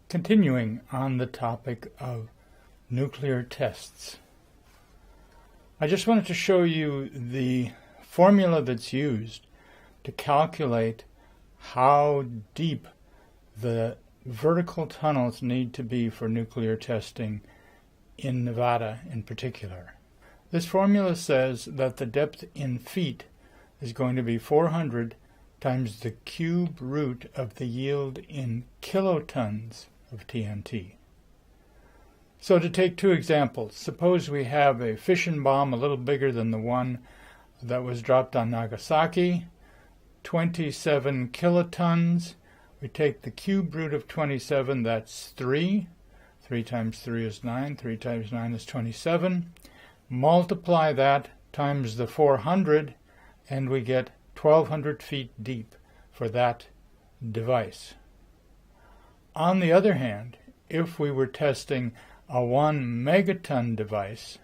Continuing on the topic of nuclear tests, I just wanted to show you the formula that's used to calculate how deep the vertical tunnels need to be for nuclear testing in Nevada in particular. This formula says that the depth in feet is going to be 400 times the cube root of the yield in kilotons of TNT. So to take two examples, suppose we have a fission bomb a little bigger than the one that was dropped on Nagasaki, 27 kilotons. We take the cube root of 27, that's 3. 3 times 3 is 9, 3 times 9 is 27. Multiply that times the 400, and we get 1,200 feet deep for that device. On the other hand, if we were testing a 1 megaton device,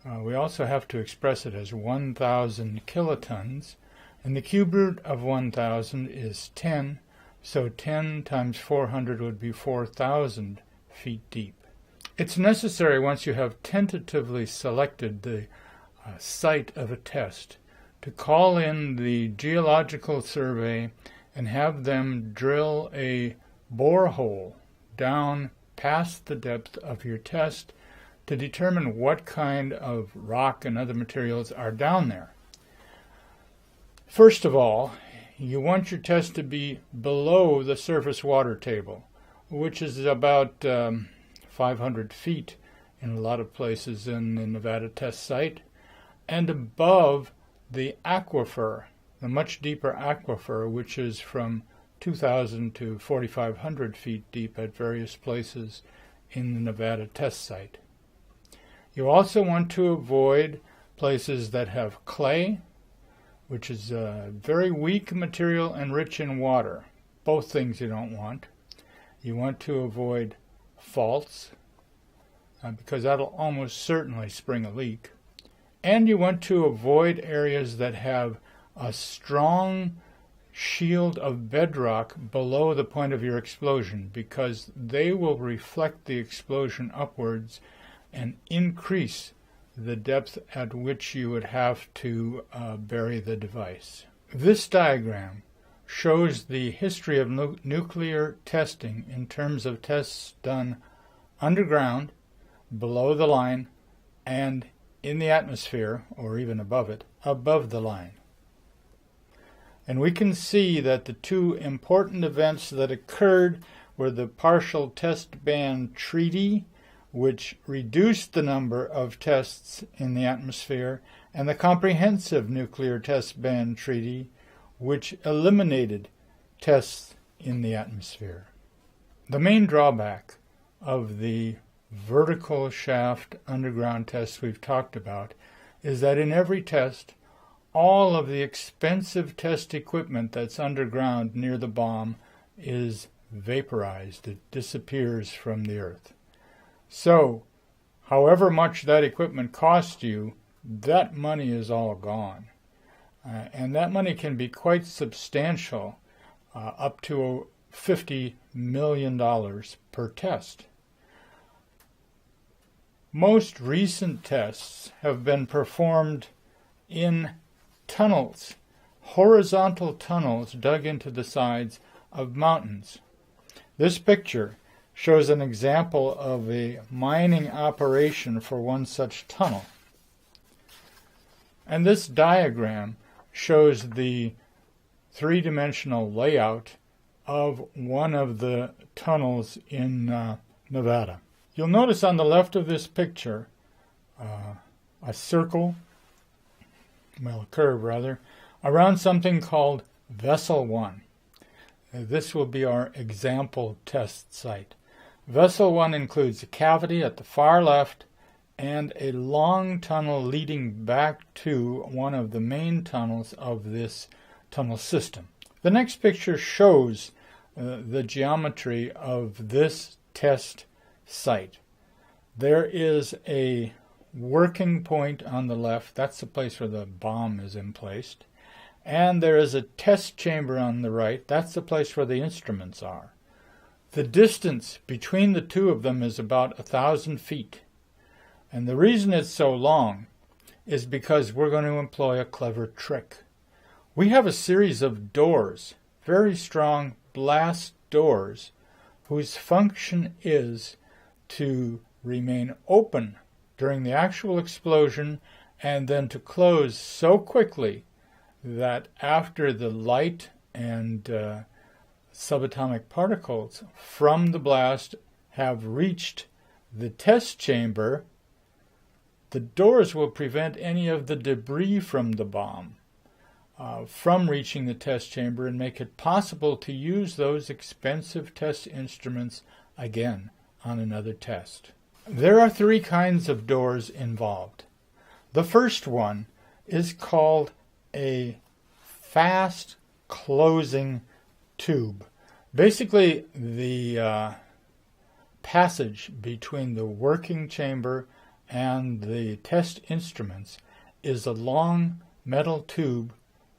we also have to express it as 1,000 kilotons, and the cube root of 1,000 is 10, so 10 times 400 would be 4,000 feet deep. It's necessary, once you have tentatively selected the site of a test, to call in the geological survey and have them drill a borehole down past the depth of your test to determine what kind of rock and other materials are down there. First of all, you want your test to be below the surface water table, which is about 500 feet in a lot of places in the Nevada test site, and above the aquifer, the much deeper aquifer, which is from 2,000 to 4,500 feet deep at various places in the Nevada test site. You also want to avoid places that have clay, which is a very weak material and rich in water. Both things you don't want. You want to avoid faults, because that'll almost certainly spring a leak. And you want to avoid areas that have a strong shield of bedrock below the point of your explosion, because they will reflect the explosion upwards and increase the depth at which you would have to bury the device. This diagram shows the history of nuclear testing in terms of tests done underground, below the line, and in the atmosphere, or even above it, above the line. And we can see that the two important events that occurred were the Partial Test Ban Treaty, which reduced the number of tests in the atmosphere, and the Comprehensive Nuclear Test Ban Treaty, which eliminated tests in the atmosphere. The main drawback of the vertical shaft underground tests we've talked about is that in every test, all of the expensive test equipment that's underground near the bomb is vaporized. It disappears from the earth. So, however much that equipment cost you, that money is all gone. And that money can be quite substantial, up to $50 million per test. Most recent tests have been performed in tunnels, horizontal tunnels dug into the sides of mountains. This picture shows an example of a mining operation for one such tunnel. And this diagram shows the three-dimensional layout of one of the tunnels in Nevada. You'll notice on the left of this picture a circle, a curve rather, around something called Vessel 1. This will be our example test site. Vessel 1 includes a cavity at the far left and a long tunnel leading back to one of the main tunnels of this tunnel system. The next picture shows the geometry of this test site. There is a working point on the left. That's the place where the bomb is emplaced. And there is a test chamber on the right. That's the place where the instruments are. The distance between the two of them is about 1,000 feet. And the reason it's so long is because we're going to employ a clever trick. We have a series of doors, very strong blast doors, whose function is to remain open during the actual explosion and then to close so quickly that after the light and subatomic particles from the blast have reached the test chamber, the doors will prevent any of the debris from the bomb from reaching the test chamber and make it possible to use those expensive test instruments again on another test. There are 3 kinds of doors involved. The first one is called a fast closing tube. Basically, the passage between the working chamber and the test instruments is a long metal tube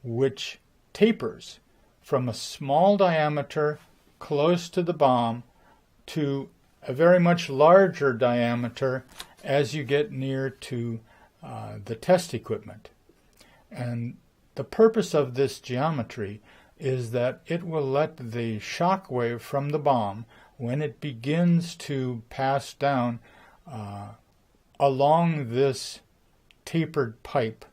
which tapers from a small diameter close to the bomb to a very much larger diameter as you get near to the test equipment. And the purpose of this geometry is that it will let the shock wave from the bomb, when it begins to pass down along this tapered pipe,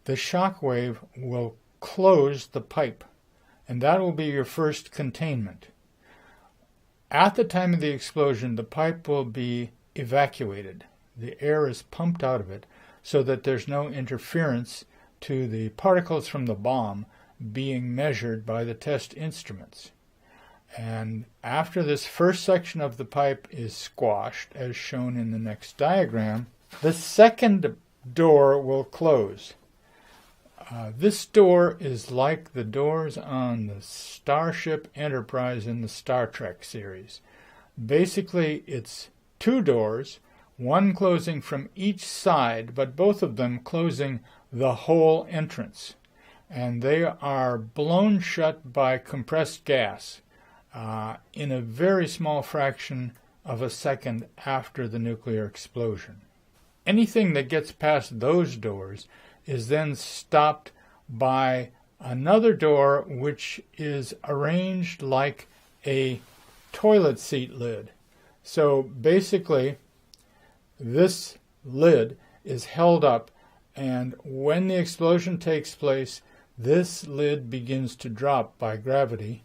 the shock wave will close the pipe, and that will be your first containment. At the time of the explosion, the pipe will be evacuated. The air is pumped out of it so that there's no interference to the particles from the bomb being measured by the test instruments. And after this first section of the pipe is squashed, as shown in the next diagram, the second door will close. This door is like the doors on the Starship Enterprise in the Star Trek series. Basically, it's 2 doors, one closing from each side, but both of them closing the whole entrance. And they are blown shut by compressed gas in a very small fraction of a second after the nuclear explosion. Anything that gets past those doors is then stopped by another door which is arranged like a toilet seat lid. So basically, this lid is held up, and when the explosion takes place, this lid begins to drop by gravity,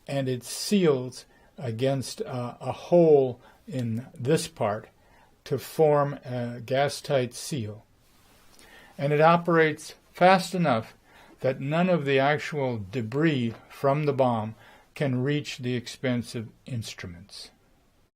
and it seals against a hole in this part to form a gas-tight seal. And it operates fast enough that none of the actual debris from the bomb can reach the expensive instruments.